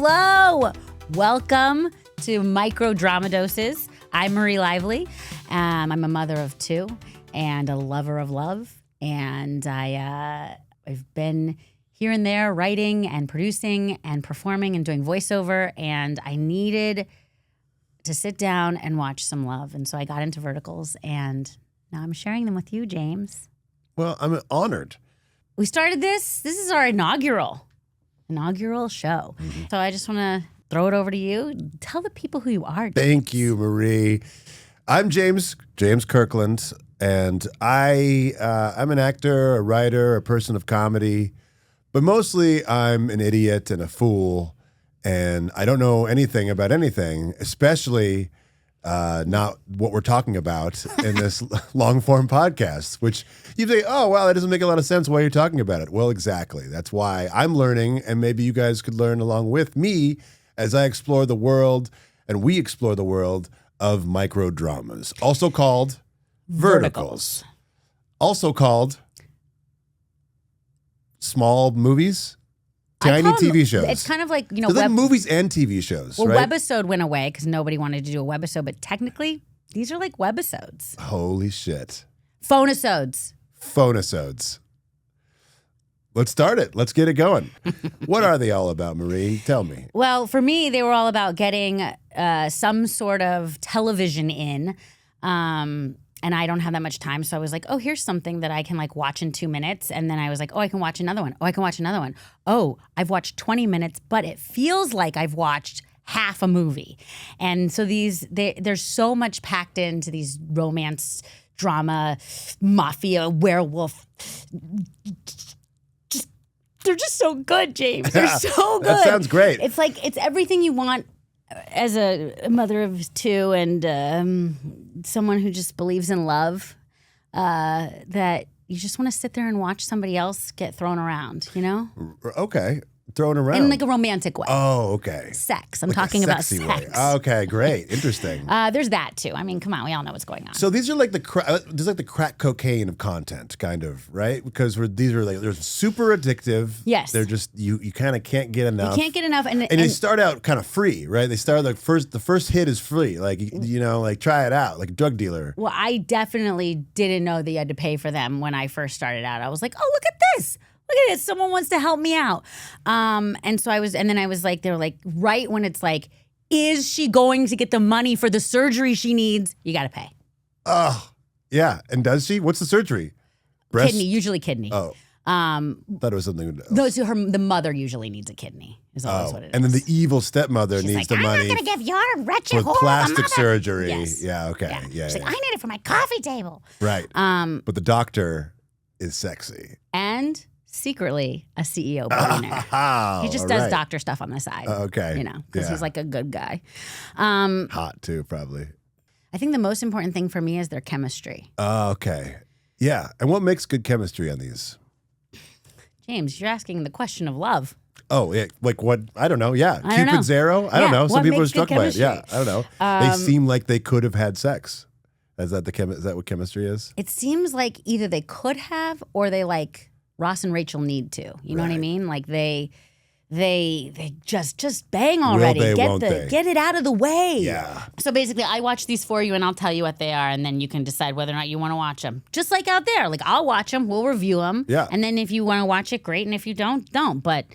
Hello. Welcome to Microdrama Doses. I'm Marie Lively. I'm a mother of two and a lover of love. And I've been here and there writing and producing and performing and doing voiceover. And I needed to sit down and watch some love. And so I got into verticals. And now I'm sharing them with you, James. Well, I'm honored. We started this. This is our inaugural show. Mm-hmm. So I just want to throw it over to you. Tell the people who you are, James. Thank you, Marie. I'm James Kirkland, and I'm an actor, a writer, a person of comedy, but mostly I'm an idiot and a fool, and I don't know anything about anything, especially not what we're talking about in this long-form podcast, which you say, oh, wow, that doesn't make a lot of sense why you're talking about it. Well, exactly. That's why I'm learning, and maybe you guys could learn along with me as I explore the world, and we explore the world of microdramas, also called verticals. Also called small movies. Tiny TV shows. It's kind of like, like movies and TV shows, well, right? Webisode went away because nobody wanted to do a webisode, but technically, these are like webisodes. Holy shit. Phonesodes. Let's start it. Let's get it going. What are they all about, Marie? Tell me. Well, for me, they were all about getting some sort of television in. And I don't have that much time. So I was like, oh, here's something that I can like watch in 2 minutes. And then I was like, oh, I can watch another one. Oh, I can watch another one. Oh, I've watched 20 minutes, but it feels like I've watched half a movie. And so there's so much packed into these romance, drama, mafia, werewolf. They're just so good, James. They're so good. That sounds great. It's like, it's everything you want as a mother of two and someone who just believes in love, that you just want to sit there and watch somebody else get thrown around, you know? Okay. Thrown around. In like a romantic way. Oh, okay. Sex. I'm like talking about sex. Way. Okay, great. Interesting. There's that too. I mean, come on, we all know what's going on. So these are like the crack cocaine of content, kind of, right? Because they're super addictive. Yes. They're just you kind of can't get enough. You can't get enough, and they start out kind of free, right? They start the first hit is free, like like try it out, like a drug dealer. Well, I definitely didn't know that you had to pay for them when I first started out. I was like, oh, look at this. Look at it. Someone wants to help me out. And then I was like, they were like, right when it's like, is she going to get the money for the surgery she needs? You got to pay. Oh, yeah. And does she? What's the surgery? Breast? Kidney, usually kidney. Oh. Thought it was something else. The mother usually needs a kidney, is always what it is. And then the evil stepmother needs the money. I'm not going to give your wretched for whore plastic surgery. Yes. Yeah, okay. Yeah. She's like, I need it for my coffee table. Right. But the doctor is sexy. And secretly a CEO billionaire. He just does doctor stuff on the side. Okay. Because he's like a good guy. Hot too, probably. I think the most important thing for me is their chemistry. Okay. Yeah. And what makes good chemistry on these? James, you're asking the question of love. Oh, yeah. Like what? I don't know. Yeah. Cupid's arrow? I don't know. Some what people are makes struck good by it. chemistry? Yeah. I don't know. They seem like they could have had sex. Is that what chemistry is? It seems like either they could have or they like Ross and Rachel need to. You know what I mean? Like they just bang already. Won't they? Get it out of the way. Yeah. So basically, I watch these for you, and I'll tell you what they are, and then you can decide whether or not you want to watch them. Just like out there, like I'll watch them, we'll review them, and then if you want to watch it, great, and if you don't. But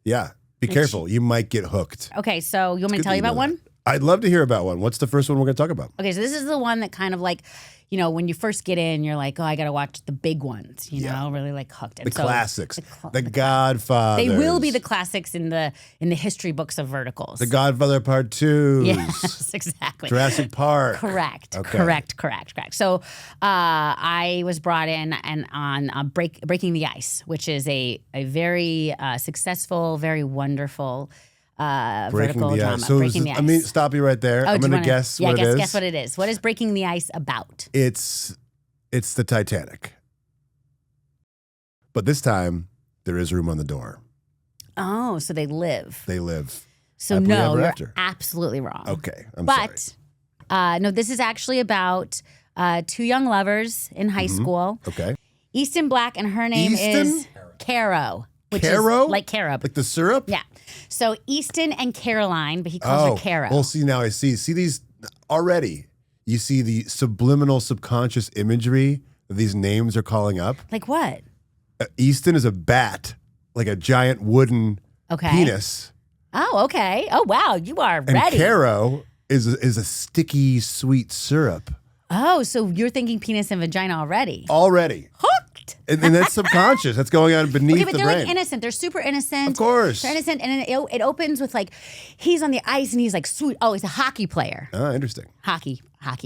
yeah, be careful. You might get hooked. Okay, so you want me to tell you about one? I'd love to hear about one. What's the first one we're going to talk about? Okay, so this is the one that kind of like, when you first get in, you're like, oh, I got to watch the big ones, really like hooked. And the classics, the Godfather. They will be the classics in the history books of verticals. The Godfather Part 2. Yes, exactly. Jurassic Park. Correct. Okay. Correct. So I was brought in on Breaking the Ice, which is a very successful, very wonderful vertical drama. So Breaking the Ice. Let me stop you right there. I'm going to guess what it is. Guess what it is. What is Breaking the Ice about? It's the Titanic. But this time, there is room on the door. Oh, so they live. They live. So no, you're absolutely wrong. Okay, I'm sorry. No, this is actually about two young lovers in high school. Okay. Easton Black, and her name is Caro. which Caro? is like carob. Like the syrup? Yeah. So Easton and Caroline, but he calls her Caro. Well, see, now I see. See these already. You see the subliminal subconscious imagery that these names are calling up. Like what? Easton is a bat, like a giant wooden penis. Oh, okay. Oh, wow. You are And ready. Caro is a sticky, sweet syrup. Oh, so you're thinking penis and vagina already. Already. Hooked. And that's subconscious. That's going on beneath Okay, but the they're brain. like innocent. They're super innocent. Of course. They're innocent. And then it opens with like, he's on the ice and he's like, he's a hockey player. Oh, interesting. Hockey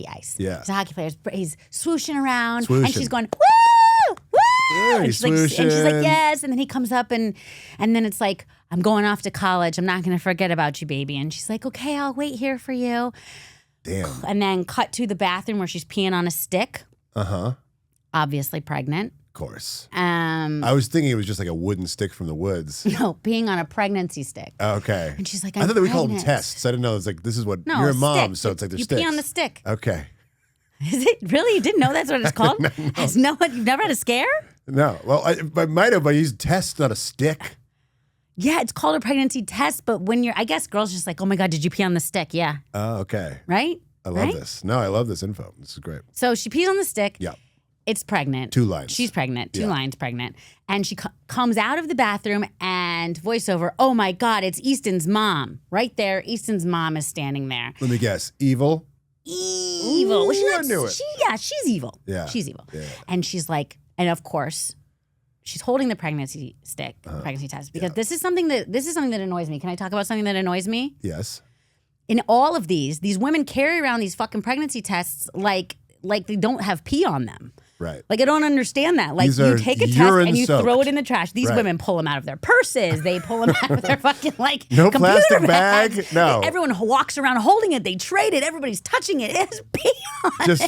ice. Yeah. He's a hockey player. He's swooshing around. Swooshing. And she's going, woo! Woo! Yeah, and, he's she's like, swooshing. yes. And then he comes up and then it's like, I'm going off to college. I'm not going to forget about you, baby. And she's like, okay, I'll wait here for you. Damn. And then cut to the bathroom where she's peeing on a stick. Uh-huh. Obviously pregnant. Of course. I was thinking it was just like a wooden stick from the woods. No, peeing on a pregnancy stick. Okay. And she's like, I thought that we called them pregnant. tests. I didn't know. It's like, this is what, No, you're a mom, stick. so it's like they're you sticks. pee on the stick. Okay. Is it really? You didn't know that's what it's called? No. Has no one, you've never had a scare? No. Well, I might have, but I used test, not a stick. Yeah, it's called a pregnancy test, but when I guess girls just like, oh my God, did you pee on the stick? Yeah. Oh, okay. Right? I love this. No, I love this info. This is great. So she pees on the stick. Yeah. It's pregnant. 2 lines. She's pregnant. 2 Yeah. lines pregnant. And she comes out of the bathroom and voiceover, oh my God, it's Easton's mom. Right there, Easton's mom is standing there. Let me guess. Evil? Evil. Well, Ooh, I knew it. She's evil. Yeah. She's evil. Yeah. And she's like, and of course, she's holding the pregnancy stick, pregnancy test, because this is something that annoys me. Can I talk about something that annoys me? Yes. In all of these women carry around these fucking pregnancy tests like they don't have pee on them. Right. Like, I don't understand that. Like, These you are take a test urine and you throw soaked. it in the trash. These Right. women pull them out of their purses. They pull them out of their fucking, like, No computer plastic bag? bags. No. Everyone walks around holding it. They trade it. Everybody's touching it. It has pee on it. Just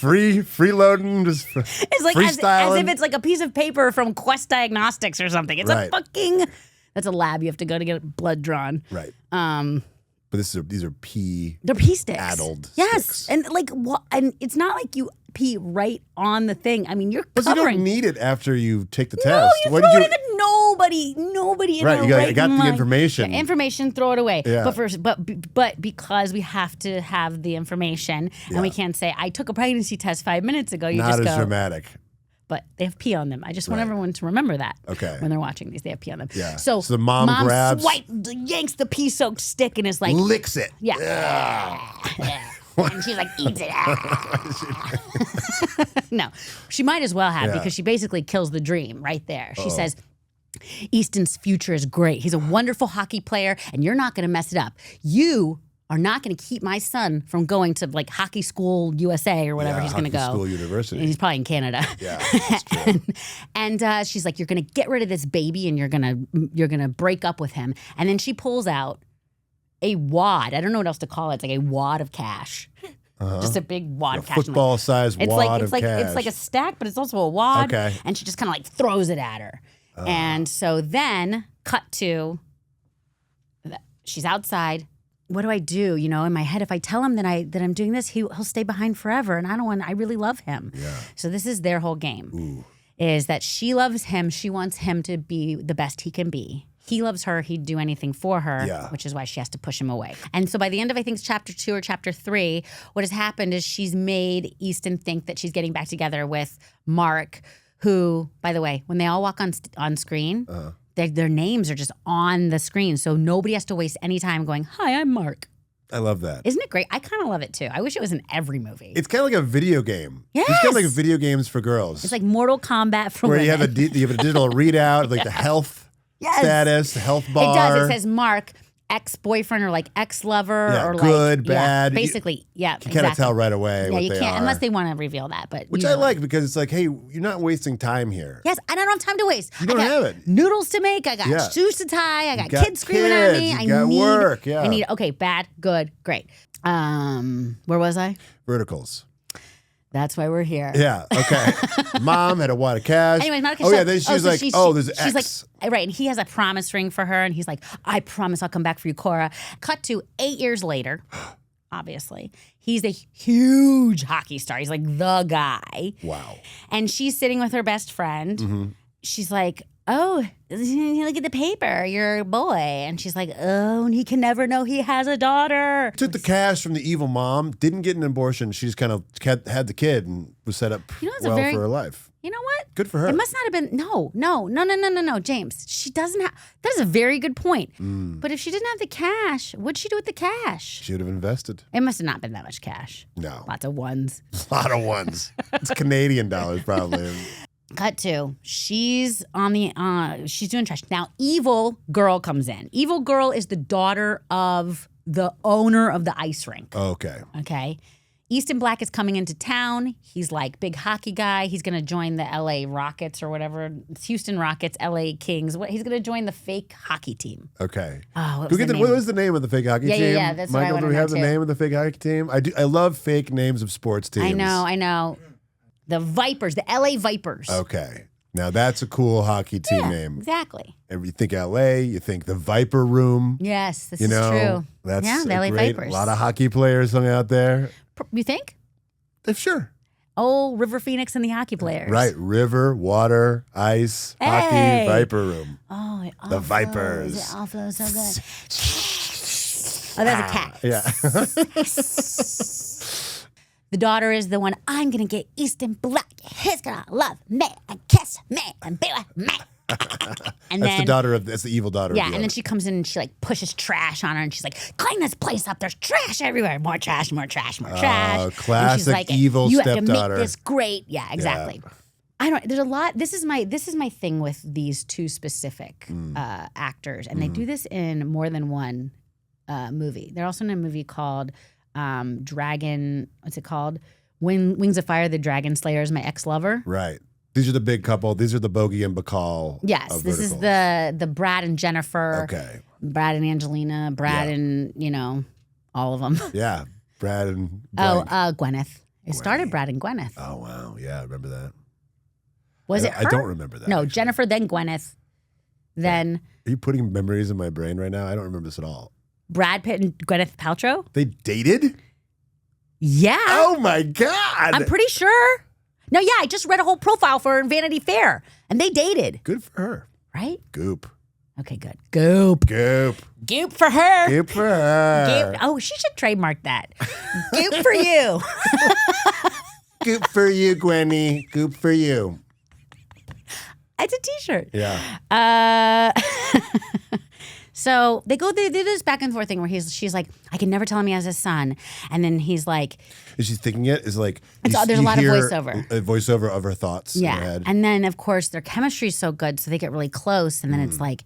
freeloading, just It's like as freestyling. if it's like a piece of paper from Quest Diagnostics or something. It's Right. a fucking, that's a lab you have to go to get blood drawn. Right. But these are pee. They're pee sticks. Addled Yes. sticks. And like, what? And it's not like you pee right on the thing. I mean, you're But you covering. don't need it after you take the No, test. you What throw did it in the nobody in Right, there you got- right got in the line. information. Yeah, information, throw it away. Yeah. But because we have to have the information and we can't say, I took a pregnancy test 5 minutes ago, you Not just as go, dramatic. but they have pee on them. I just want Right. everyone to remember that. Okay. When they're watching these, they have pee on them. Yeah. So So the mom grabs- yanks the pee-soaked stick and is like, Licks it. yeah. And she's like, eats it. No, she might as well have, Yeah. because she basically kills the dream right there. She says, Easton's future is great. He's a wonderful hockey player, and you're not going to mess it up. You are not going to keep my son from going to like hockey school USA or whatever Yeah, he's going to go. Hockey School University. And he's probably in Canada. Yeah, that's true. and she's like, you're going to get rid of this baby, and you're gonna break up with him. And then she pulls out a wad. I don't know what else to call it. It's like a wad of cash. Just a big wad of cash. I'm like, Football-sized it's wad like of it's like cash. it's like a stack, but it's also a wad. Okay. And she just kind of like throws it at her. And so then cut to she's outside. What do I do? You know, in my head, if I tell him that I'm doing this, he'll stay behind forever, and I don't want. I really love him. Yeah. So this is their whole game. Ooh. Is that she loves him? She wants him to be the best he can be. He loves her. He'd do anything for her, Yeah. which is why she has to push him away. And so by the end of, I think, chapter 2 or chapter 3, what has happened is she's made Easton think that she's getting back together with Mark, who, by the way, when they all walk on screen, their names are just on the screen. So nobody has to waste any time going, hi, I'm Mark. I love that. Isn't it great? I kind of love it too. I wish it was in every movie. It's kind of like a video game. Yes. It's kind of like video games for girls. It's like Mortal Kombat for where women. you have a digital readout, like the health Yes. status, the health bar. It does. It says Mark, ex-boyfriend or like ex-lover Yeah, or like good, bad. Yeah, basically, yeah. You kind of tell right away Yeah, what you they can't are. unless they want to reveal that. But Which I usually- like because it's like, hey, you're not wasting time here. Yes, I don't have time to waste. You don't I got have it. Noodles to make. I got Yeah. shoes to tie. I got got kids screaming at me. kids, I you got need work, yeah. I need. Okay, bad, good, great. Where was I? Verticals. That's why we're here. Yeah. Okay. Mom had a wad of cash. Anyways, Monica. Oh yeah. Then she's like, there's she's X. like, right, and he has a promise ring for her, and he's like, I promise I'll come back for you, Cora. Cut to 8 years later. Obviously, he's a huge hockey star. He's like the guy. Wow. And she's sitting with her best friend. Mm-hmm. She's like, oh, look at the paper, your boy. And she's like, oh, and he can never know he has a daughter. Took the cash from the evil mom, didn't get an abortion. She just kind of had the kid and was set up well for her life. You know what? Good for her. It must not have been, no, James. She doesn't have, that is a very good point. But if she didn't have the cash, what'd she do with the cash? She would have invested. It must have not been that much cash. No. Lots of ones. A lot of ones. It's Canadian dollars probably. Cut to, she's on the, she's doing trash. Now, evil girl comes in. Evil girl is the daughter of the owner of the ice rink. Okay. Okay. Easton Black is coming into town. He's like big hockey guy. He's going to join the LA Rockets or whatever. It's Houston Rockets, LA Kings. He's going to join the fake hockey team. Okay. Oh, what was the name of the fake hockey team? Yeah, that's Michael, what I do we have the too. name of the fake hockey team? I love fake names of sports teams. I know. The Vipers, the LA Vipers. Okay. Now that's a cool hockey team name. Exactly. And you think LA, you think the Viper Room. Yes, this is true. That's the LA great. Vipers. A lot of hockey players hung out there. You think? Sure. Oh, River Phoenix and the hockey players. Right. River, water, ice, hockey, Viper Room. Oh, the Vipers. It all flows so good. Oh, that's a cat. Yeah. The daughter is the one, I'm going to get Easton Black. He's going to love me and kiss me and be with me. And that's the evil daughter. Yeah, and then she comes in and she like pushes trash on her and she's like, clean this place up. There's trash everywhere. More trash, more trash, more trash. Oh, classic she's like, evil you stepdaughter. You have to make this great. Yeah, exactly. Yeah. I don't. There's a lot. This is my thing with these two specific actors, and they do this in more than one movie. They're also in a movie called Dragon. What's it called? Wings of Fire. The Dragon Slayer is my ex-lover. Right. These are the big couple. These are the Bogey and Bacall. Yes, this is the Brad and Jennifer. Okay. Brad and Angelina. Brad and all of them. Yeah, Brad and blank. Gwyneth. It started Brad and Gwyneth. Oh wow, yeah, I remember that. Was it her? I don't remember that. No, actually. Jennifer, then Gwyneth, then. Are you putting memories in my brain right now? I don't remember this at all. Brad Pitt and Gwyneth Paltrow. They dated? Yeah. Oh my God. I'm pretty sure. No, yeah, I just read a whole profile for her in Vanity Fair, and they dated. Good for her. Right? Goop. Okay, good. Goop. Goop. Goop for her. Goop for her. Goop. Oh, she should trademark that. Goop for you. Goop for you, Gwenny. Goop for you. It's a T-shirt. Yeah. So they do this back and forth thing where she's like, I can never tell him he has a son, and then he's like, is she thinking it? Is like there's a lot of voiceover. A voiceover of her thoughts. Yeah, in her head. And then of course their chemistry is so good, so they get really close, and then it's like,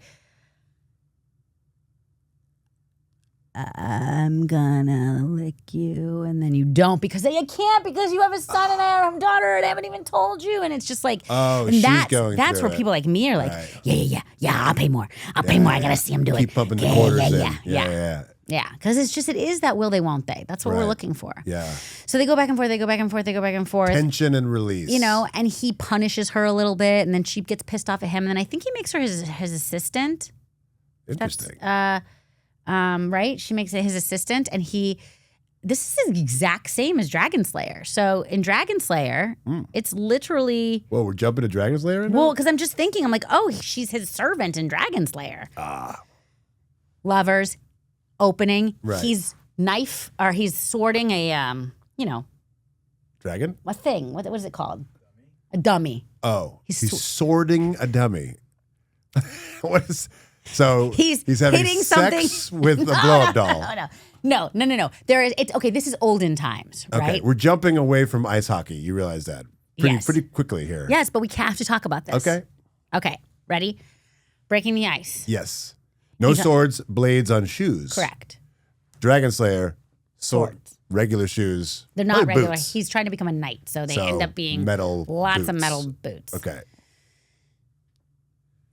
I'm gonna lick you, and then you don't because you can't because you have a son and I have a daughter and I haven't even told you, and it's just like, and that's where people like me are like, yeah, I'll pay more, I gotta see him do it. Keep pumping the quarters in. Yeah, because it is that will they, won't they? That's what we're looking for. Yeah. So they go back and forth. Tension and release. And he punishes her a little bit, and then she gets pissed off at him, and then I think he makes her his assistant. Interesting. Right? She makes it his assistant, and this is the exact same as Dragon Slayer. So in Dragon Slayer, it's literally. Whoa, we're jumping to Dragon Slayer right now? Well, because I'm just thinking, I'm like, oh, she's his servant in Dragon Slayer. Lovers, opening. Right. He's sorting a Dragon? a thing. What is it called? A dummy. Oh, he's sorting a dummy. What is? So he's having hitting sex with a blow-up doll. No. Okay, this is olden times, right? Okay, we're jumping away from ice hockey. You realize that pretty quickly here. Yes, but we have to talk about this. Okay, ready? Breaking the ice. Yes. No swords, blades on shoes. Correct. Dragon Slayer, swords. Regular shoes. They're not regular. Boots. He's trying to become a knight, so they end up being lots of metal boots. Okay.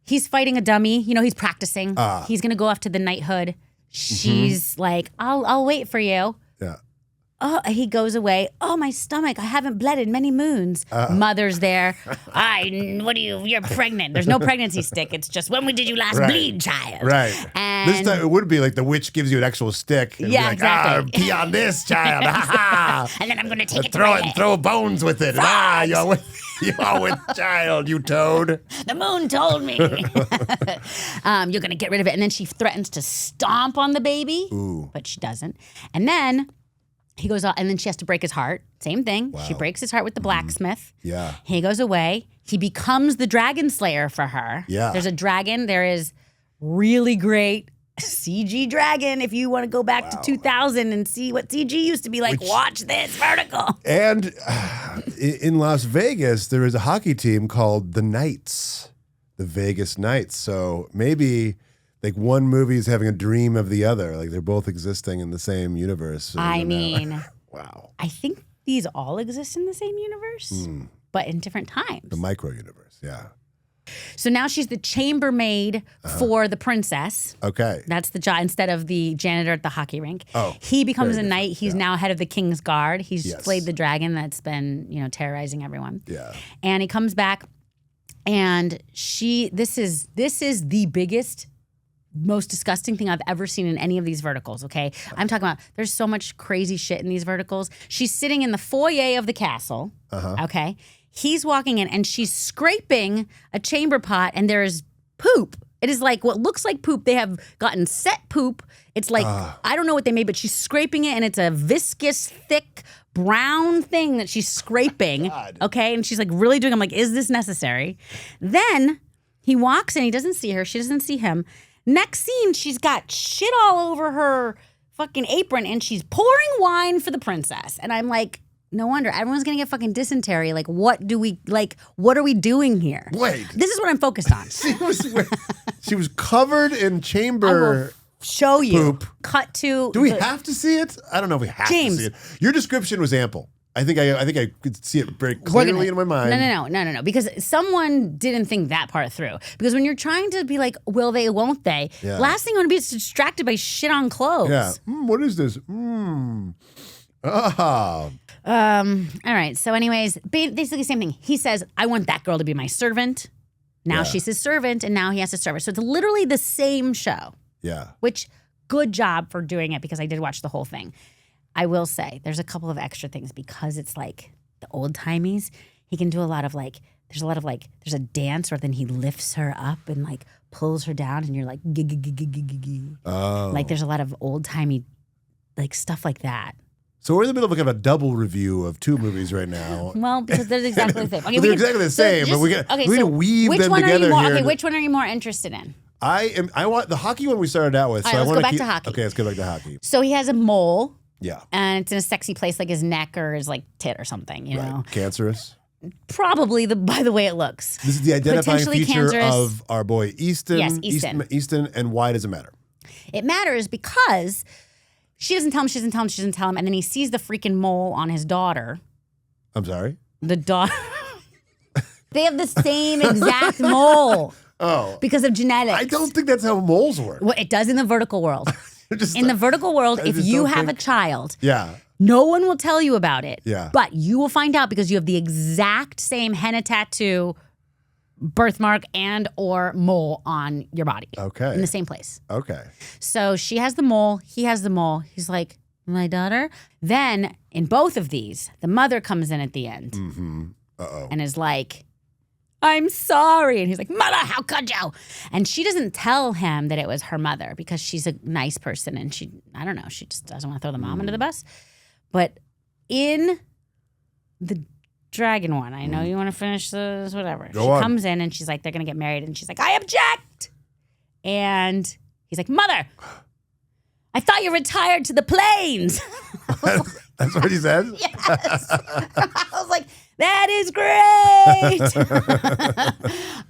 He's fighting a dummy. He's practicing. He's going to go off to the knighthood. She's like, I'll wait for you. Yeah. Oh, he goes away. Oh, my stomach. I haven't bled in many moons. Mother's there. You're pregnant. There's no pregnancy stick. It's just, when did you last bleed, child? Right. And this time it would be like the witch gives you an actual stick. And yeah, exactly. Pee on this, child. And then I'm going to take it throw bones with it. Oh, with child, you toad. The moon told me. You're going to get rid of it. And then she threatens to stomp on the baby. Ooh. But she doesn't. And then he goes out, and then she has to break his heart. Same thing. Wow. She breaks his heart with the blacksmith. Yeah. He goes away. He becomes the dragon slayer for her. Yeah. There's a dragon. There is really great CG dragon. If you want to go back to 2000 and see what CG used to be like, watch this vertical. And in Las Vegas, there is a hockey team called the Knights, the Vegas Knights. So maybe like one movie is having a dream of the other. Like they're both existing in the same universe. So I mean, wow. I think these all exist in the same universe, but in different times. The micro universe, yeah. So now she's the chambermaid for the princess. Okay. That's the job instead of the janitor at the hockey rink. Oh, he becomes a very knight. He's now head of the king's guard. He's slayed the dragon that's been, terrorizing everyone. Yeah. And he comes back, and this is the biggest, most disgusting thing I've ever seen in any of these verticals, okay? I'm talking about there's so much crazy shit in these verticals. She's sitting in the foyer of the castle, okay? He's walking in, and she's scraping a chamber pot, and there is poop. It is like what looks like poop. They have gotten set poop. It's like, I don't know what they made, but she's scraping it, and it's a viscous, thick, brown thing that she's scraping, okay? And she's like really doing, I'm like, is this necessary? Then he walks in, he doesn't see her, she doesn't see him. Next scene, she's got shit all over her fucking apron, and she's pouring wine for the princess. And I'm like, no wonder everyone's gonna get fucking dysentery. Like, what are we doing here? Wait, this is what I'm focused on. she was covered in chamber. Show you. Poop. Cut to. Do we have to see it? I don't know if we have to see it. Your description was ample. I think I could see it very clearly in my mind. No. Because someone didn't think that part through. Because when you're trying to be like, will they, won't they? Yeah. Last thing you want to be is distracted by shit on clothes. Yeah. What is this? All right. So anyways, basically same thing. He says, I want that girl to be my servant. Now she's his servant, and now he has to serve her. So it's literally the same show. Yeah. Which, good job for doing it, because I did watch the whole thing. I will say, there's a couple of extra things because it's like the old timies. He can do a lot of there's a dance where then he lifts her up and like pulls her down, and you're like, oh. Like there's a lot of old timey like stuff like that. So we're in the middle of a double review of two movies right now. Well, because they're exactly the same. Okay, they're exactly the same, but we got to weave them together here. Okay, which one are you more interested in? I want the hockey one we started out with. All right, let's go back to hockey. Okay, let's go back to hockey. So he has a mole. Yeah. And it's in a sexy place like his neck or his like tit or something, you know. Cancerous. Probably by the way it looks. This is the identifying feature cancerous. of our boy Easton. Yes, Easton. Easton, and why does it matter? It matters because she doesn't tell him, and then he sees the freaking mole on his daughter. I'm sorry? The daughter. They have the same exact mole. Oh. Because of genetics. I don't think that's how moles work. Well, it does in the vertical world. In the vertical world, if you have a child, no one will tell you about it. Yeah. But you will find out because you have the exact same henna tattoo, birthmark, and or mole on your body. Okay. In the same place. Okay. So she has the mole. He has the mole. He's like, my daughter? Then in both of these, the mother comes in at the end. Mm-hmm. Uh-oh. And is like, I'm sorry. And he's like, mother, how could you? And she doesn't tell him that it was her mother because she's a nice person and she just doesn't want to throw the mom under the bus. But in the dragon one, I know you want to finish this, whatever. She comes in and she's like, they're going to get married. And she's like, I object. And he's like, mother, I thought you retired to the plains. That's what he said? Yes. I was like, that is great.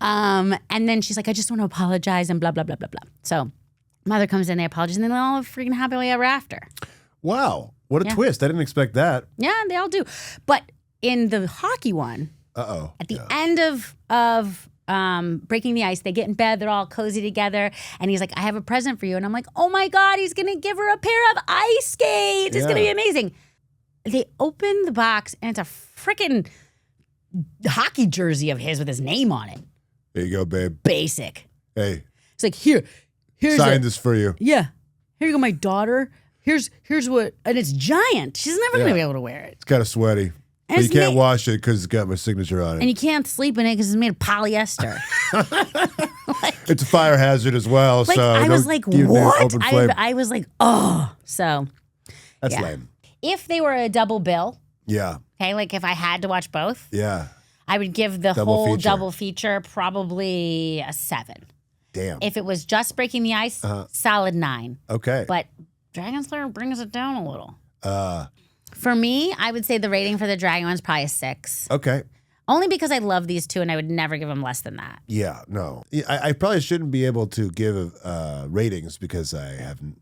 And then she's like, I just want to apologize and blah, blah, blah, blah, blah. So mother comes in, they apologize, and then they all freaking happily ever after. Wow. What a twist. I didn't expect that. Yeah, they all do. But in the hockey one, at the end of breaking the ice, they get in bed, they're all cozy together, and he's like, I have a present for you. And I'm like, oh my God, he's going to give her a pair of ice skates. It's going to be amazing. They open the box, and it's a freaking hockey jersey of his with his name on it. There you go, babe. Basic. Hey. It's like, here's signed this for you. Yeah. Here you go, my daughter. Here's what, and it's giant. She's never going to be able to wear it. It's kind of sweaty. But you can't wash it because it's got my signature on it. And you can't sleep in it because it's made of polyester. It's a fire hazard as well. Like, so I was like, what? I was like, oh. So that's lame. If they were a double bill, okay, like if I had to watch both, I would give the whole double feature probably a 7. Damn. If it was just Breaking the Ice, solid 9. Okay. But Dragon Slayer brings it down a little. For me, I would say the rating for the Dragon one's probably a 6. Okay. Only because I love these two and I would never give them less than that. Yeah, no. I probably shouldn't be able to give ratings because I haven't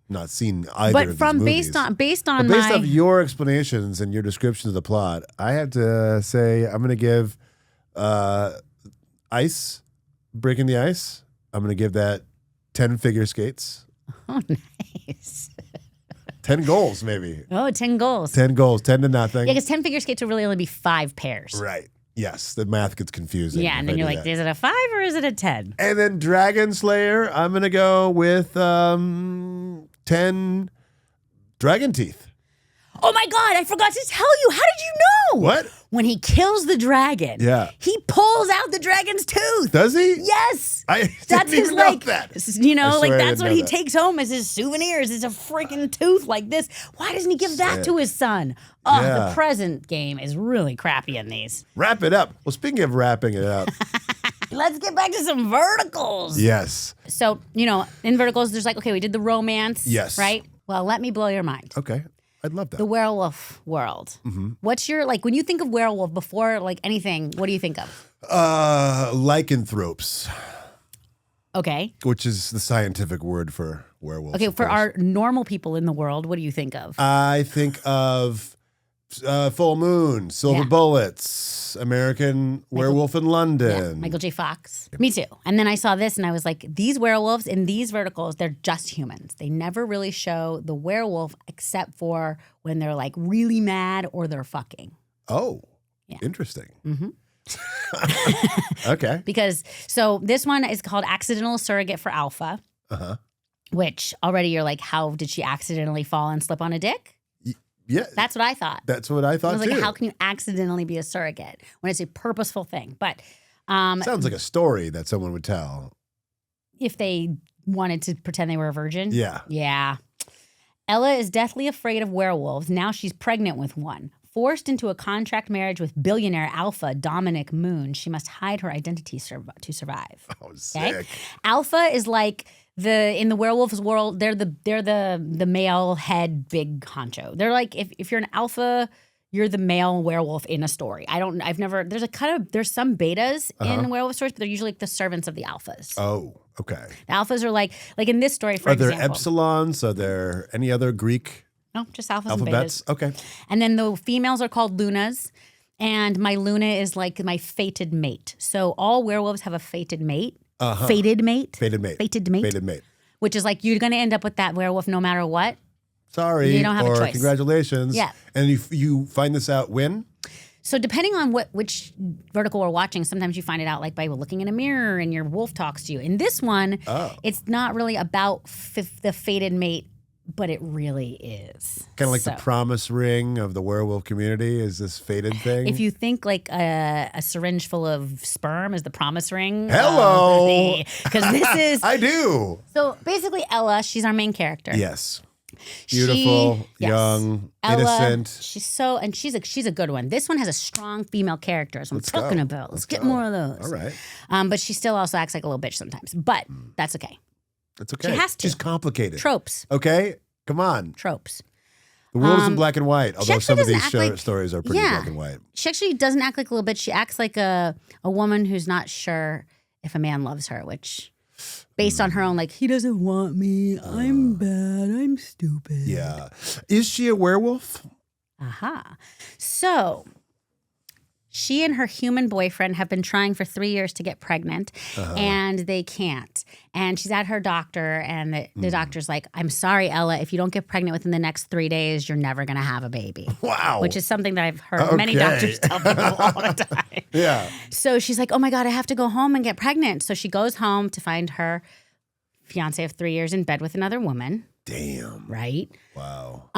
not seen either of these movies. Based off your explanations and your description of the plot, I have to say I'm going to give Breaking the Ice, I'm going to give that 10 figure skates. Oh, nice. 10 goals, maybe. Oh, 10 goals. 10 goals, 10 to nothing. Yeah, because 10 figure skates will really only be 5 pairs. Right. Yes, the math gets confusing. Yeah, and then you're like, is it a 5 or is it a 10? And then Dragon Slayer, I'm going to go with 10 dragon teeth. Oh my God, I forgot to tell you. How did you know? What? When he kills the dragon, he pulls out the dragon's tooth. Does he? Yes. That's his like, that. You know, like that's what he takes home as his souvenirs. It's a freaking tooth like this. Why doesn't he give that to his son? Oh, the present game is really crappy in these. Wrap it up. Well, speaking of wrapping it up. Let's get back to some verticals. Yes. So, you know, in verticals, there's like, okay, we did the romance. Yes. Right? Well, let me blow your mind. Okay. I'd love that. The werewolf world. Mm-hmm. What's your, like, when you think of werewolf before, like, anything, what do you think of? Lycanthropes. Okay. Which is the scientific word for werewolves. Okay, for our normal people in the world, what do you think of? I think of Full Moon, Silver Bullets, American Werewolf in London. Yeah, Michael J. Fox. Me too. And then I saw this and I was like, these werewolves in these verticals, they're just humans. They never really show the werewolf except for when they're like really mad or they're fucking. Oh, interesting. Mm-hmm. Okay. Because, so this one is called Accidental Surrogate for Alpha, which already you're like, how did she accidentally fall and slip on a dick? Yeah. That's what I thought. That's what I thought, I was too. like, how can you accidentally be a surrogate when it's a purposeful thing? But sounds like a story that someone would tell. If they wanted to pretend they were a virgin? Yeah. Yeah. Ella is deathly afraid of werewolves. Now she's pregnant with one. Forced into a contract marriage with billionaire Alpha Dominic Moon, she must hide her identity to survive. Oh, sick. Alpha is like in the werewolves world, they're the male head big honcho. They're like if you're an alpha, you're the male werewolf in a story. There's some betas in werewolf stories, but they're usually like the servants of the alphas. Oh, okay. The alphas are like in this story, for example. Are there epsilons? Are there any other Greek? No, just alphas alphabets? and betas. Okay. And then the females are called Lunas. And my Luna is like my fated mate. So all werewolves have a fated mate. Fated mate. Fated mate. Fated mate. Fated mate. Which is like you're going to end up with that werewolf no matter what. Sorry. You don't have a choice. Congratulations. Yeah. And you find this out when? So depending on which vertical we're watching, sometimes you find it out like by looking in a mirror and your wolf talks to you. In this one, it's not really about the fated mate, but it really is. Kind of like the promise ring of the werewolf community is this fated thing. If you think like a syringe full of sperm is the promise ring. Hello. Because this is. I do. So basically Ella, she's our main character. Yes. Beautiful, young, Ella, innocent. She's a good one. This one has a strong female character. So I'm talking about. Let's get more of those. All right. But she still also acts like a little bitch sometimes. But that's okay. That's okay. She has to. She's complicated. Tropes. Okay? Come on. Tropes. The world is in black and white, although some of these stories are pretty black and white. She actually doesn't act like a little bitch. She acts like a woman who's not sure if a man loves her, which, based on her own, like, he doesn't want me. I'm bad. I'm stupid. Yeah. Is she a werewolf? Aha. So she and her human boyfriend have been trying for 3 years to get pregnant, and they can't. And she's at her doctor, and the doctor's like, I'm sorry, Ella, if you don't get pregnant within the next 3 days, you're never going to have a baby. Wow. Which is something that I've heard many doctors tell people all the time. Yeah. So she's like, oh my God, I have to go home and get pregnant. So she goes home to find her fiance of 3 years in bed with another woman. Damn. Right? Wow.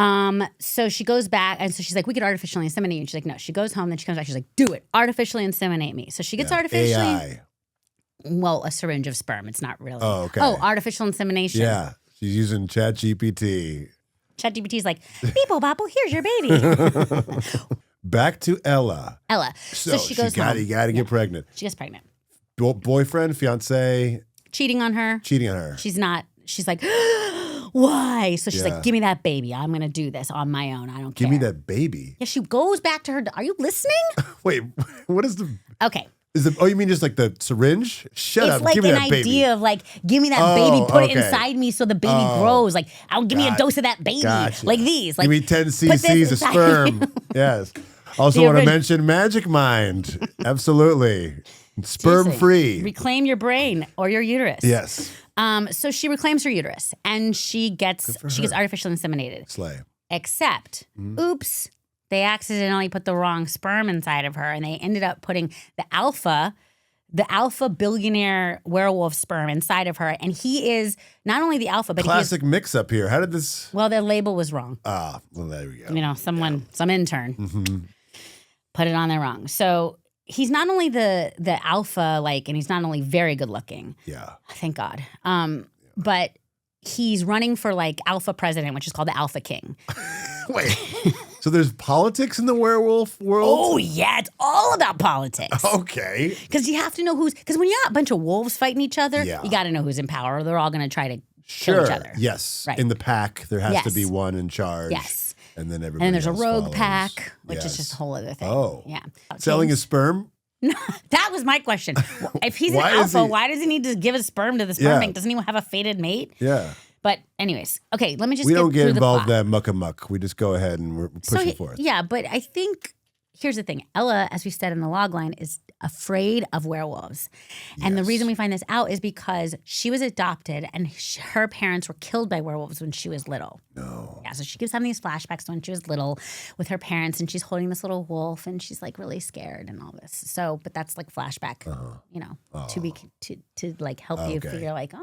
So she goes back, and so she's like, we could artificially inseminate you. And she's like, no. She goes home, then she comes back, she's like, do it. Artificially inseminate me. So she gets artificially. AI. Well, a syringe of sperm. It's not really. Oh, okay. Oh, artificial insemination. Yeah. She's using ChatGPT. ChatGPT's like, Beepo Bopple, here's your baby. Back to Ella. So she goes home. You got to get pregnant. She gets pregnant. Boyfriend, fiance. Cheating on her. She's not. She's like, why? So she's like, give me that baby. I'm going to do this on my own. I don't care. Give me that baby. Yeah, she goes back to her. Are you listening? Wait, what is the... Okay. You mean just like the syringe? Shut up. It's give me like that an baby. idea of like, give me that baby, put it okay. inside me so the baby grows. Like, give me a dose of that baby. Gotcha. Like these. Like, give me 10 cc's of sperm. Yes. Also want to mention Magic Mind. Absolutely. Sperm free. Reclaim your brain or your uterus. Yes. So she reclaims her uterus and she gets artificially inseminated. Slay. Except, oops, they accidentally put the wrong sperm inside of her, and they ended up putting the alpha billionaire werewolf sperm inside of her, and he is not only the alpha, but classic mix up here. How did this? Well, their label was wrong. Well, there we go. You know, some intern put it on there wrong. So he's not only the alpha, like, and he's not only very good looking. Yeah. Thank God. But he's running for like alpha president, which is called the Alpha King. Wait. So there's politics in the werewolf world? Oh, yeah. It's all about politics. Okay. Because you have to know because when you got a bunch of wolves fighting each other, Yeah. you got to know who's in power. They're all going to try to kill each other. Yes. Right. In the pack, there has to Yes. be one in charge. Yes. And then everybody And then there's a else rogue follows. pack, which Yes. is just a whole other thing. Oh. Yeah. Selling James- his sperm? No, that was my question. If he's an Why is alpha, he- why does he need to give his sperm to the sperm Yeah. bank? Doesn't he have a fated mate? Yeah. But anyways, okay, let me just We don't get through involved the in that muck-a-muck. We just go ahead and we're pushing forth. Yeah, but I think here's the thing. Ella, as we said in the log line, is afraid of werewolves. And the reason we find this out is because she was adopted and her parents were killed by werewolves when she was little. No. Yeah, so she keeps having these flashbacks to when she was little with her parents, and she's holding this little wolf and she's like really scared and all this. So, but that's like flashback, you know, to like help you figure like, we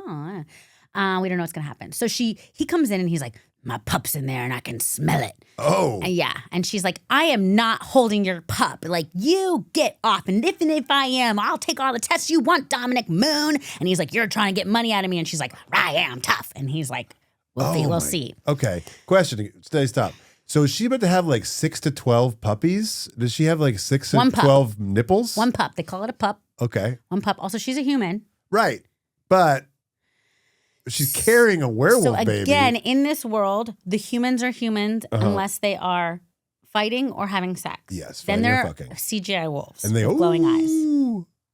don't know what's gonna happen. So he comes in and he's like, my pup's in there and I can smell it. Oh. And yeah. And she's like, I am not holding your pup. Like, you get off. And if I am, I'll take all the tests you want, Dominic Moon. And he's like, you're trying to get money out of me. And she's like, I am tough. And he's like, we'll see. Okay. Question. Stop. So is she about to have like 6 to 12 puppies? Does she have like 6 to 12 nipples? One pup. They call it a pup. Okay. One pup. Also, she's a human. Right. But she's carrying a werewolf baby. So again, in this world, the humans are humans unless they are fighting or having sex. Yes. Then they're fucking. CGI wolves And they with glowing eyes.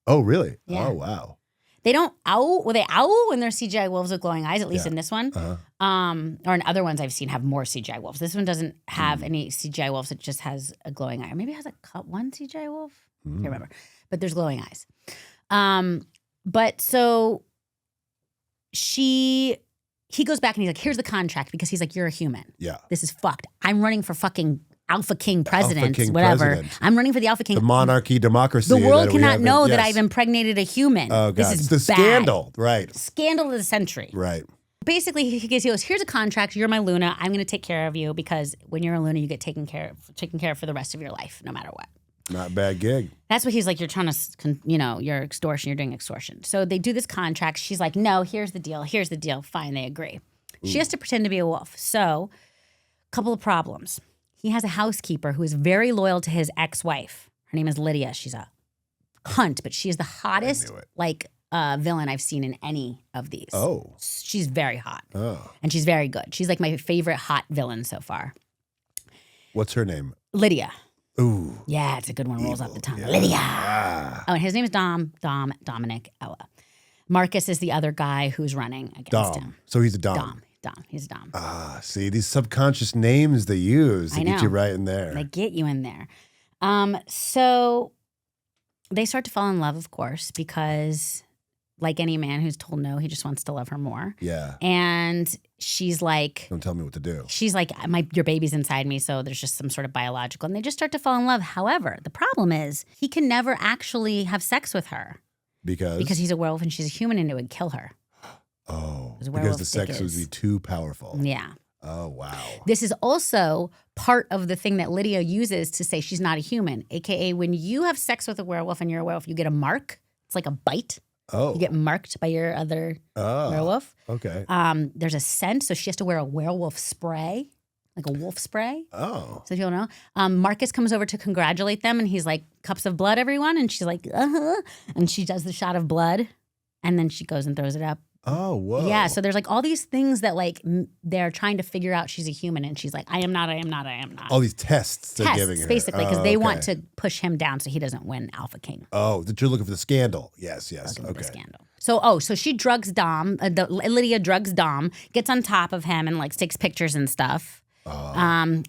Oh, really? Yeah. Oh, wow. They don't owl. Well, they owl when they're CGI wolves with glowing eyes, at least in this one. Or in other ones I've seen have more CGI wolves. This one doesn't have any CGI wolves. It just has a glowing eye. Or maybe it has one CGI wolf. I can't remember. But there's glowing eyes. But so he goes back and he's like, here's the contract, because he's like, you're a human. Yeah. This is fucked. I'm running for fucking Alpha King president, King whatever. president. I'm running for the Alpha King. The monarchy, democracy. The world that we cannot have know that yes. I've impregnated a human. Oh, God. This is it's the bad. scandal. Right. Scandal of the century. Right. Basically, he goes, here's a contract. You're my Luna. I'm going to take care of you, because when you're a Luna, you get taken care of for the rest of your life, no matter what. Not a bad gig. That's what he's like. You're trying to, you're extortion. You're doing extortion. So they do this contract. She's like, no, here's the deal. Here's the deal. Fine, they agree. Ooh. She has to pretend to be a wolf. So, a couple of problems. He has a housekeeper who is very loyal to his ex-wife. Her name is Lydia. She's a cunt, but she is the hottest villain I've seen in any of these. Oh. She's very hot. Oh. And she's very good. She's like my favorite hot villain so far. What's her name? Lydia. Ooh. Yeah, it's a good one. Rolls off the tongue. Yeah. Lydia. Ah. Oh, and his name is Dominic, Ella. Marcus is the other guy who's running against him. So he's a Dom. He's a Dom. Ah, see, these subconscious names they use to get you right in there. They get you in there. So they start to fall in love, of course, because like any man who's told no, he just wants to love her more. Yeah. And she's like, don't tell me what to do. She's like, your baby's inside me, so there's just some sort of biological. And they just start to fall in love. However, the problem is he can never actually have sex with her. Because he's a werewolf and she's a human, and it would kill her. Oh. 'Cause because werewolf the sex dick would is. be too powerful. Yeah. Oh, wow. This is also part of the thing that Lydia uses to say she's not a human, AKA when you have sex with a werewolf and you're a werewolf, you get a mark. It's like a bite. Oh. You get marked by your other werewolf. Okay. There's a scent, so she has to wear a werewolf spray, like a wolf spray. Oh. So you'll know. Marcus comes over to congratulate them, and he's like, "Cups of blood, everyone," and she's like, "Uh-huh," and she does the shot of blood, and then she goes and throws it up. Oh, whoa. Yeah, so there's like all these things that like they're trying to figure out she's a human, and she's like, I am not. All these tests they're giving her. Basically, because they want to push him down so he doesn't win Alpha King. Oh, that you're looking for the scandal. Yes. Looking Okay. for the scandal. So she drugs Dom. Lydia drugs Dom, gets on top of him, and like takes pictures and stuff. Blackmail,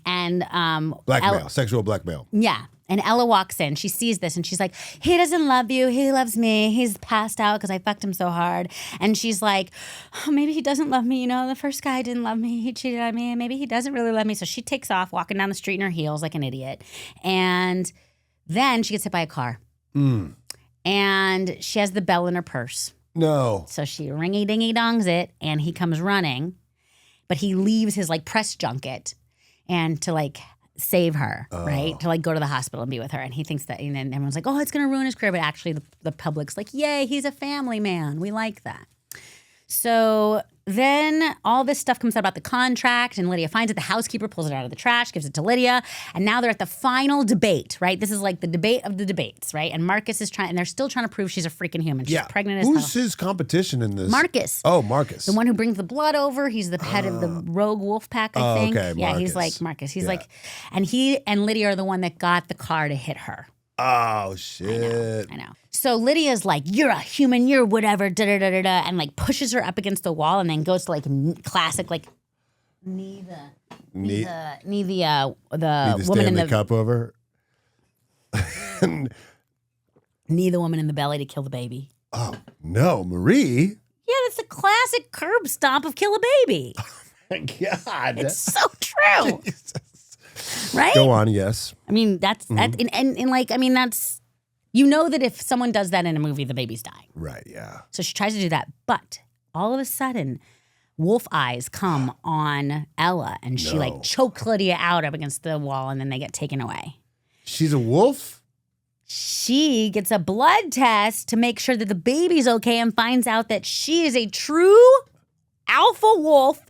sexual blackmail. Yeah. And Ella walks in. She sees this and she's like, he doesn't love you. He loves me. He's passed out because I fucked him so hard. And she's like, oh, maybe he doesn't love me. You know, the first guy didn't love me. He cheated on me. Maybe he doesn't really love me. So she takes off walking down the street in her heels like an idiot. And then she gets hit by a car. And she has the bell in her purse. No. So she ringy-dingy-dongs it and he comes running. But he leaves his like press junket and to like save her, right? To like go to the hospital and be with her. And he thinks that, and then everyone's like, oh, it's going to ruin his career. But actually the public's like, yay, he's a family man. We like that. So then all this stuff comes out about the contract and Lydia finds it. The housekeeper pulls it out of the trash, gives it to Lydia. And now they're at the final debate, right? This is like the debate of the debates, right? And Marcus is trying, and they're still trying to prove she's a freaking human. She's pregnant as hell. Who's his competition in this? Marcus. Oh, Marcus. The one who brings the blood over. He's the head of the rogue wolf pack, I think. Okay, yeah, he's Marcus. like Marcus. He's like, and he and Lydia are the one that got the car to hit her. Oh, shit. I know. So Lydia's like, you're a human, you're whatever, da-da-da-da-da, and like pushes her up against the wall and then goes to like classic, like, knee the woman in the cup over. knee the woman in the belly to kill the baby. Oh, no, Marie. Yeah, that's the classic curb stomp of kill a baby. My God. It's so true. Right? Go on, yes. I mean, that's and like, I mean, that's, you know that if someone does that in a movie, the baby's dying. Right, yeah. So she tries to do that, but all of a sudden, wolf eyes come on Ella, and she like chokes Lydia out up against the wall, and then they get taken away. She's a wolf? She gets a blood test to make sure that the baby's okay and finds out that she is a true alpha wolf,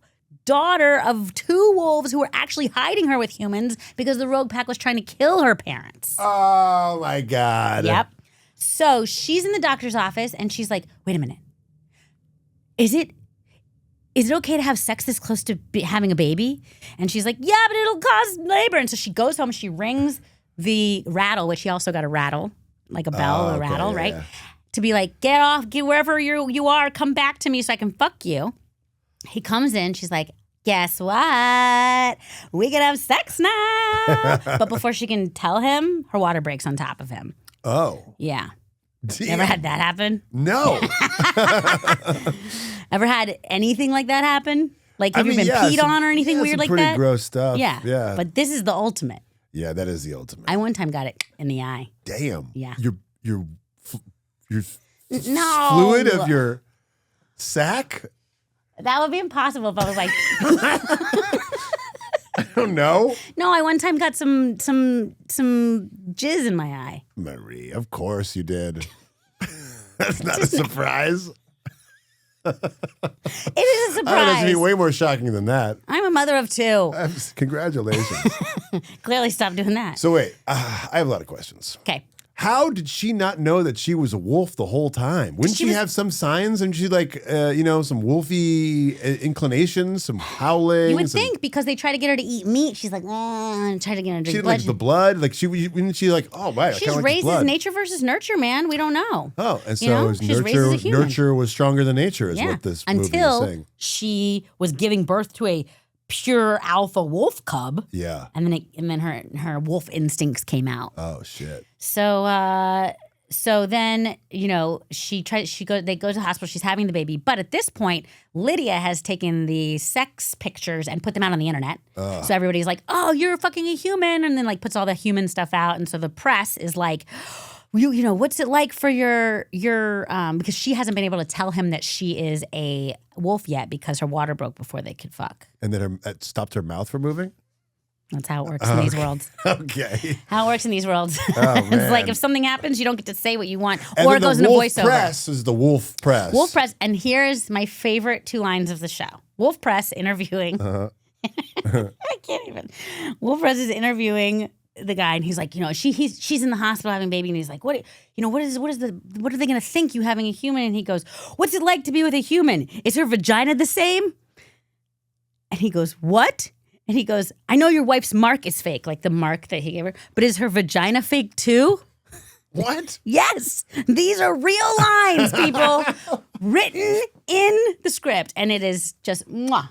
daughter of two wolves who were actually hiding her with humans because the rogue pack was trying to kill her parents. Oh, my God. Yep. So she's in the doctor's office and she's like, wait a minute. Is it okay to have sex this close to having a baby? And she's like, yeah, but it'll cause labor. And so she goes home, she rings the rattle, which he also got a rattle, like a bell, a rattle, right? Yeah. To be like, get off, get wherever you are, come back to me so I can fuck you. He comes in, she's like, guess what? We can have sex now. But before she can tell him, her water breaks on top of him. Oh. Yeah. Damn. Never had that happen? No. Ever had anything like that happen? Like, have you been peed on or anything weird like that? Pretty gross stuff. Yeah. Yeah. But this is the ultimate. Yeah, that is the ultimate. I one time got it in the eye. Damn. Yeah. Your No. fluid of your sack? That would be impossible if I was like, I don't know. no, I one time got some jizz in my eye. Marie, of course you did. That's not a surprise. It is a I don't know, surprise. to be way more shocking than that. I'm a mother of two. Congratulations. Clearly stop doing that. So wait, I have a lot of questions. Okay. How did she not know that she was a wolf the whole time? Wouldn't she have some signs? And she like, some wolfy inclinations, some howling? You would think because they try to get her to eat meat. She's like, and try to get her to drink She blood. like the blood. Like wouldn't she like, oh, wow. She's raised as nature versus nurture, man. We don't know. Oh, and so You know? it was She's raised as a human. nurture was stronger than nature is what this movie is Until saying. she was giving birth to a pure alpha wolf cub. Yeah. And then her wolf instincts came out. Oh, shit. So then, they go to the hospital, she's having the baby. But at this point, Lydia has taken the sex pictures and put them out on the internet. So everybody's like, oh, you're fucking a human. And then like puts all the human stuff out. And so the press is like, you know, what's it like for your because she hasn't been able to tell him that she is a wolf yet because her water broke before they could fuck. And then it stopped her mouth from moving? That's how it works in these worlds. Okay. How it works in these worlds. Oh, It's like if something happens, you don't get to say what you want, and or it goes into wolf voiceover. press is the wolf press. Wolf Press, and here's my favorite 2 lines of the show. Wolf Press interviewing. I can't even. Wolf Press is interviewing the guy, and he's like, you know, she's in the hospital having a baby, and he's like, what are they gonna think you having a human? And he goes, what's it like to be with a human? Is her vagina the same? And he goes, what? And he goes, I know your wife's mark is fake, like the mark that he gave her, but is her vagina fake too? What? Yes, these are real lines, people, written in the script, and it is just mwah.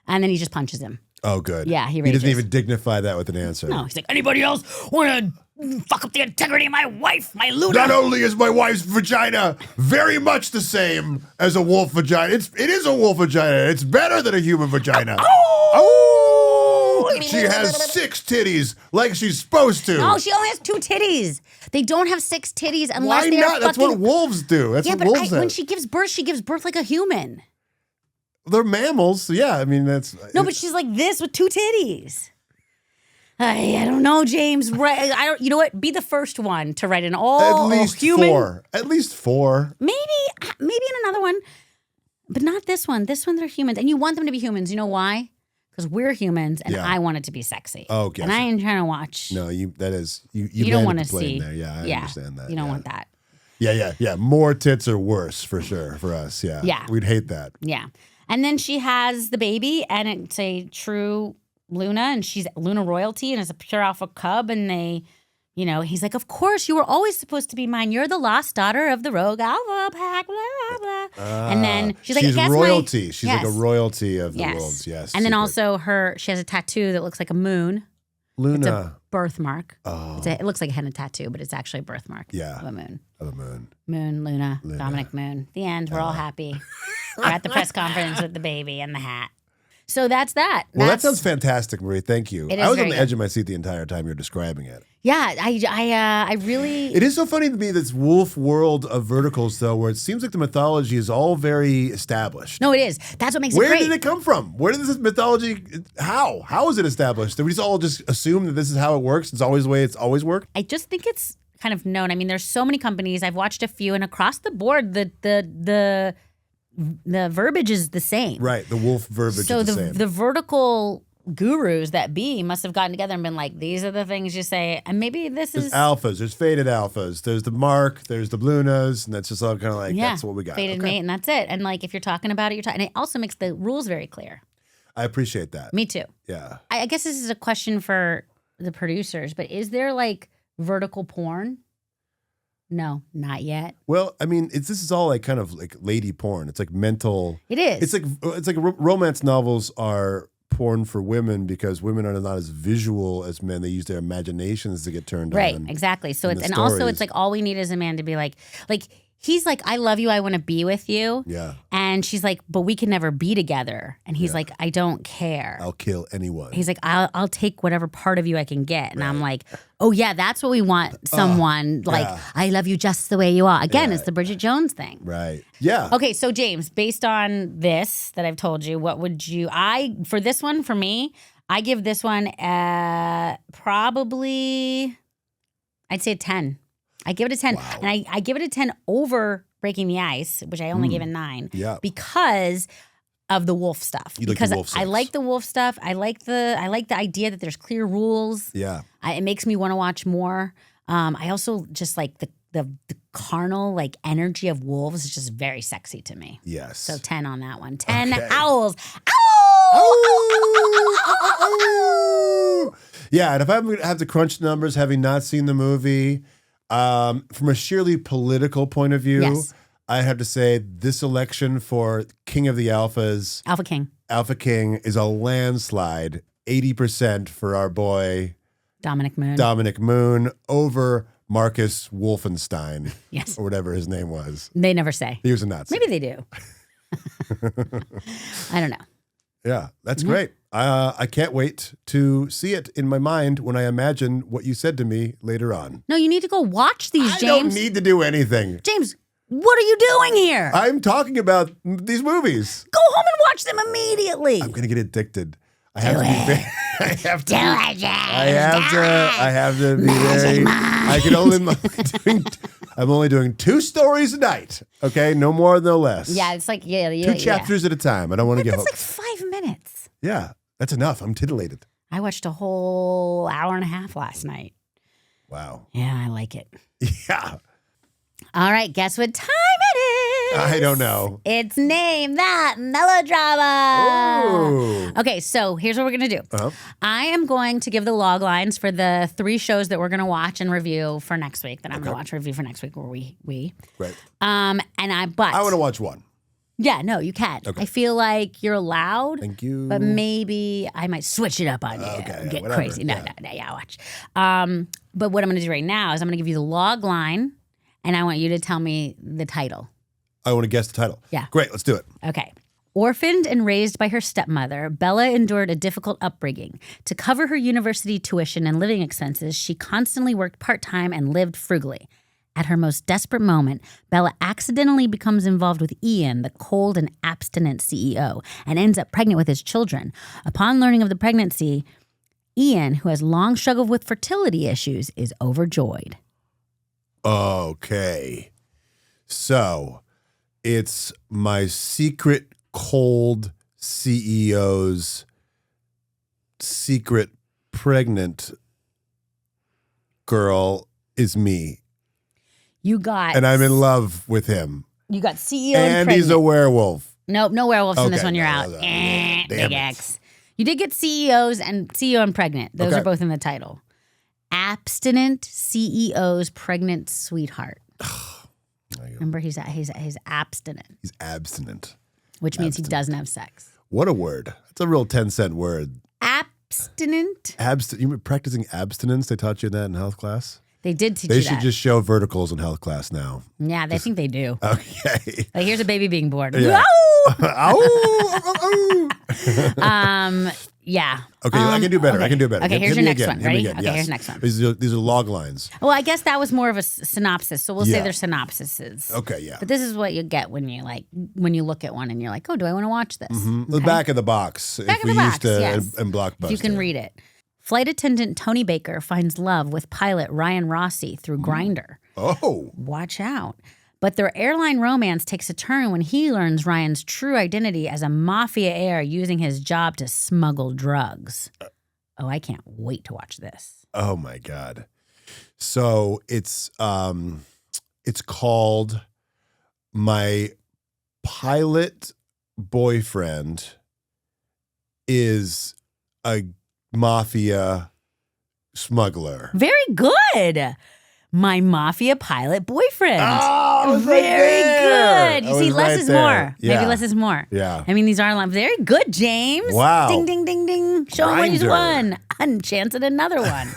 And then he just punches him. Oh, good. Yeah, he doesn't rages. even dignify that with an answer. No, he's like, anybody else want to fuck up the integrity of my wife, my Luna? Not only is my wife's vagina very much the same as a wolf vagina, it is a wolf vagina. It's better than a human vagina. Oh! She has 6 titties like she's supposed to. No, she only has 2 titties. They don't have 6 titties unless Why they not? are That's fucking... what wolves do. That's what wolves do. When she gives birth like a human. They're mammals. So yeah, I mean, that's... No, but she's like this with 2 titties. I don't know, James. I don't. You know what? Be the first one to write an all human. 4. At least 4. Maybe in another one, but not this one. This one, they're humans, and you want them to be humans. You know why? Because we're humans, and I want it to be sexy. Oh, okay. And I ain't trying to watch. No, you don't want to see. There. Yeah, I understand that. You don't want that. Yeah. More tits are worse for sure for us. Yeah. Yeah. We'd hate that. Yeah. And then she has the baby, and it's a true Luna, and she's Luna royalty, and it's a pure alpha cub, and they, you know, he's like, of course, you were always supposed to be mine. You're the lost daughter of the rogue alpha pack, blah, blah, blah. And then she's like, she's royalty. She's like a royalty of the wolves. Yes. And then also she has a tattoo that looks like a moon. Luna. It's a birthmark. Oh. It looks like a henna tattoo, but it's actually a birthmark of a moon. Of a moon. Moon, Luna, Dominic Moon. The end. We're all happy. We're at the press conference with the baby and the hat. So that's that. Well, that sounds fantastic, Marie. Thank you. I was on the good. edge of my seat the entire time you're describing it. Yeah, I really... It is so funny to me, this wolf world of verticals, though, where it seems like the mythology is all very established. No, it is. That's what makes it Where great. did it come from? Where did this mythology... How? How is it established? Did we just all just assume that this is how it works? It's always the way it's always worked? I just think it's kind of known. I mean, there's so many companies. I've watched a few, and across the board, the verbiage is the same. Right, the wolf verbiage is the same. So the vertical gurus that be must have gotten together and been like, these are the things you say, and maybe this There's is alphas, there's faded alphas, there's the mark, there's the Blunas, and that's just all kind of like, that's what we got. Faded mate, and that's it. And like, if you're talking about it, you're talking. And it also makes the rules very clear. I appreciate that. Me too. Yeah. I guess this is a question for the producers, but is there like vertical porn? No, not yet. Well, I mean, this is all like kind of like lady porn. It's like mental. It is. It's like romance novels are porn for women because women are not as visual as men. They use their imaginations to get turned on. Right, exactly. So it's also it's like all we need is a man to be like he's like, I love you, I want to be with you. Yeah. And she's like, but we can never be together. And he's like, I don't care. I'll kill anyone. He's like, I'll take whatever part of you I can get. And I'm like, oh yeah, that's what we want. Someone like, I love you just the way you are. Again, it's the Bridget Jones thing. Right. Yeah. Okay, so James, based on this that I've told you, what would you, for this one, for me, I give this one probably, I'd say a 10. I give it a 10. Wow. And I give it a 10 over Breaking the Ice, which I only gave a 9. Yeah. Because of the wolf stuff. Because I like the wolf stuff. I like the idea that there's clear rules. Yeah. It makes me want to watch more. I also just like the carnal like energy of wolves is just very sexy to me. Yes. So 10 on that one. 10 owls. Ow! Yeah, and if I'm going to have to crunch numbers, having not seen the movie, from a sheerly political point of view, I have to say this election for King of the Alphas, Alpha King, is a landslide. 80% for our boy Dominic Moon over Marcus Wolfenstein. Yes. Or whatever his name was. They never say. He was a Nazi. Maybe they do. I don't know. Yeah, that's great. I can't wait to see it in my mind when I imagine what you said to me later on. No, you need to go watch these, I James. don't need to do anything. James, what are you doing here? I'm talking about these movies. Go home and watch them immediately. I'm gonna get addicted. I have to be. I have to. Do it, James. I have to be very. I can only. I'm only doing 2 stories a night. Okay, no more, no less. Yeah, it's like 2 chapters at a time. I don't want to get That's hooked. like 5 minutes. Yeah, that's enough. I'm titillated. I watched a whole hour and a half last night. Wow. Yeah, I like it. Yeah. All right, guess what time it is? I don't know. It's Name That Melodrama. Ooh. Okay, so here's what we're going to do. Uh-huh. I am going to give the log lines for the 3 shows that we're going to watch and review for next week, that I'm going to watch and review for next week, or we. Right. But I want to watch one. yeah, no, you can. Okay. I feel like you're allowed. Thank you. But maybe I might switch it up on you. Okay, and get whatever, crazy. yeah. No, yeah, watch. But what I'm going to do right now is I'm going to give you the log line, and I want you to tell me the title. I want to guess the title. Yeah. Great, let's do it. Okay. Orphaned and raised by her stepmother, Bella endured a difficult upbringing. To cover her university tuition and living expenses, she constantly worked part-time and lived frugally. At her most desperate moment, Bella accidentally becomes involved with Ian, the cold and abstinent CEO, and ends up pregnant with his children. Upon learning of the pregnancy, Ian, who has long struggled with fertility issues, is overjoyed. Okay. So, it's my secret cold CEO's secret pregnant girl is me. You got... And I'm in love with him. You got CEO And pregnant. he's a werewolf. Nope, no werewolves in this Okay, one. You're no, out. no, no. Big Damn it. X. You did get CEO and pregnant. Those Okay. are both in the title. Abstinent CEO's pregnant sweetheart. Remember, he's abstinent, He's abstinent. which means he doesn't have sex. What a word. That's a real 10-cent word. Abstinent. You were practicing abstinence? They taught you that in health class? They did teach They you should that. just show verticals in health class now. Yeah, they think they do. Okay. Like, here's a baby being born. Yeah. Ow! Yeah. Okay, I can do better. Okay. I can do better. Okay, Hit here's me your next again. one. Hit me Ready? again. Okay, Yes. here's the next one. These are log lines. Well, I guess that was more of a synopsis, so we'll say Yeah. they're synopsises. Okay, yeah. But this is what you get when you look at one and you're like, oh, do I want to watch this? The back of the box. Back if of we the used box, to yes. in Blockbuster. You can read it. Flight attendant Tony Baker finds love with pilot Ryan Rossi through Grindr. Oh. Watch out. But their airline romance takes a turn when he learns Ryan's true identity as a mafia heir using his job to smuggle drugs. Oh, I can't wait to watch this. Oh my God. So it's called My Pilot Boyfriend is a Mafia Smuggler. Very good. My mafia pilot boyfriend. Oh, very right good. there. You I see, was less right is there. more. Yeah. Maybe less is more. Yeah. I mean, these are lines. Very good, James. Wow. Ding, ding, ding, ding. Show him what he's Grindr. won. Unchance at another one.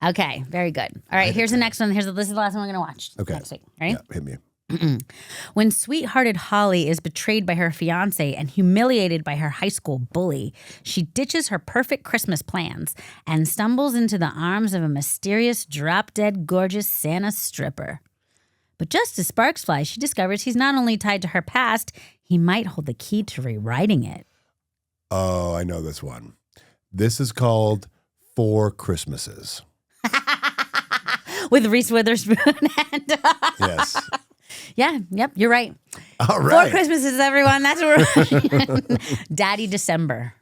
Okay, very good. All right, here's the next one. This is the last one we're going to watch Okay. next week. Ready? Yeah, hit me. When sweethearted Holly is betrayed by her fiance and humiliated by her high school bully, she ditches her perfect Christmas plans and stumbles into the arms of a mysterious, drop-dead gorgeous Santa stripper. But just as sparks fly, she discovers he's not only tied to her past, he might hold the key to rewriting it. Oh, I know this one. This is called Four Christmases. With Reese Witherspoon and... Yes. Yeah, yep, you're right. All right. Four Christmases, everyone. That's what we're Daddy December.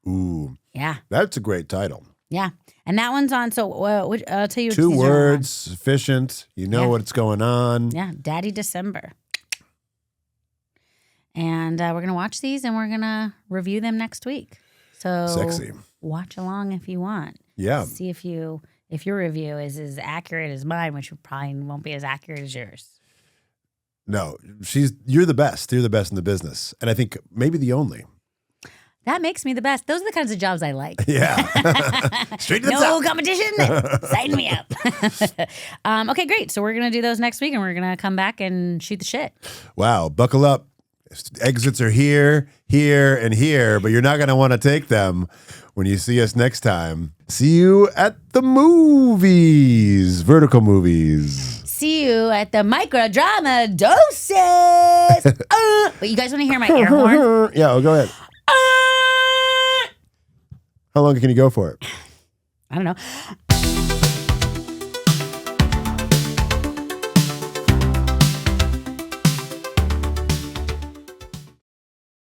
Ooh, Yeah, that's a great title. yeah. And that one's on, so I'll tell you. Two these are on. words, sufficient. You know Yeah. what's going on. Yeah, Daddy December. And we're going to watch these and we're going to review them next week. So Sexy. watch along if you want. Yeah. See if your review is as accurate as mine, which probably won't be as accurate as yours. No, you're the best. You're the best in the business. And I think maybe the only. That makes me the best. Those are the kinds of jobs I like. Yeah. Straight to the No top. competition. Sign me up. Okay, great. So we're going to do those next week and we're going to come back and shoot the shit. Wow. Buckle up. Exits are here, here, and here, but you're not going to want to take them when you see us next time. See you at the movies, vertical movies. See you at the microdrama doses. But you guys want to hear my air horn? Yeah, well, go ahead. How long can you go for it? I don't know.